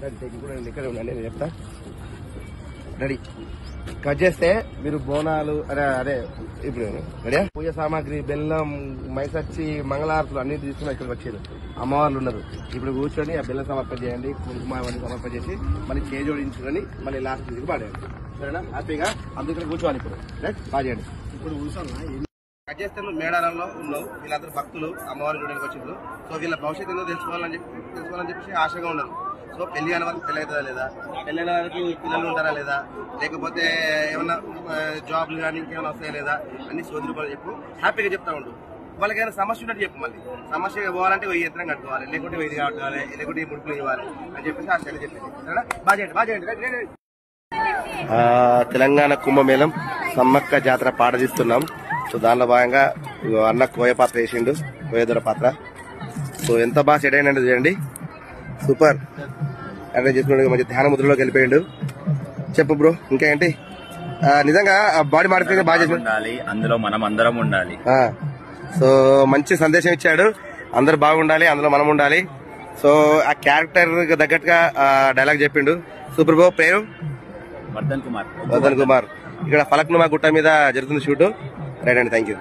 ఇక్కడ ఉండండి, నేను చెప్తా. రెడీ కట్ చేస్తే మీరు బోనాలు అదే ఇప్పుడు రెడీ పూజ సామాగ్రి, బెల్లం, మైసచ్చి, మంగళారతులు అన్ని తీసుకుని ఇక్కడికి వచ్చారు. అమ్మవార్లు ఉన్నారు. ఇప్పుడు కూర్చొని ఆ బెల్లం సమర్పణ చేయండి, కుంకుమ అవన్నీ సమర్పణ చేసి మళ్ళీ చేయి జోడించుకొని మళ్ళీ లాస్ట్ దిగి పాడేయండి. సరేనా? హ్యాపీగా అందుకని కూర్చోవాలి. ఇప్పుడు రైట్ బాగా చేయండి. ఇప్పుడు కూర్చోన్నా కట్ చేస్తే నువ్వు మేడారంలో ఉన్నావు. వీళ్ళందరూ భక్తులు అమ్మవారిని చూడడానికి వచ్చిండ్రు. సో వీళ్ళ భవిష్యత్తు ఏందో తెలుసుకోవాలని చెప్పేసి ఆశగా ఉన్నారు. సో పెళ్లి కాని వాళ్ళకి పెళ్లి అవుతుందా లేదా, పెళ్ళైన వాళ్ళకి పిల్లలు ఉంటారా లేదా, లేకపోతే ఏమన్నా జాబ్లు కానీ ఇంకేమైనా వస్తాయా లేదా అన్ని సోది రూపాయలు చెప్పు. హ్యాపీగా చెప్తా ఉండు. వాళ్ళకి ఏమైనా సమస్య ఉన్నట్టు చెప్పు. మళ్ళీ సమస్య పోవాలంటే వెయ్యి ఎత్తనం కట్టుకోవాలి, లేకుంటే వెయ్యి కట్టుకోవాలి, లేకుంటే ముడుపులు ఇవ్వాలి అని చెప్పేసి ఆ శైలి చెప్పేసి. సరేనా? బాగా చేయండి, బాగా చేయండి. తెలంగాణ కుంభమేళం సమ్మక్క జాతర పాట తీస్తున్నాం. సో దానిలో భాగంగా అన్న కోయ పాత్ర వేసిండు, కోయదొర పాత్ర. సో ఎంత బాగా సెట్ అయినండి చూడండి, సూపర్. అరేంజ్ చేసుకున్నాడు, మంచి ధ్యాన ముద్రలోకి వెళ్ళిపోయిండు. చెప్పు బ్రో, ఇంకా ఏంటి? నిజంగా బాడీ మాడిఫికేషన్ బాగా చేసి ఉండాలి, అందులో మనం అందరం ఉండాలి. సో మంచి సందేశం ఇచ్చాడు, అందరు బాగుండాలి, అందులో మనం ఉండాలి. సో ఆ క్యారెక్టర్ తగ్గట్టుగా డైలాగ్ చెప్పిండు. Super bro. పేరు వర్ధన్ కుమార్. ఇక్కడ ఫలక్నుమా గుట్ట మీద జరుగుతుంది షూట్. రైట్ అండి, థ్యాంక్ యూ.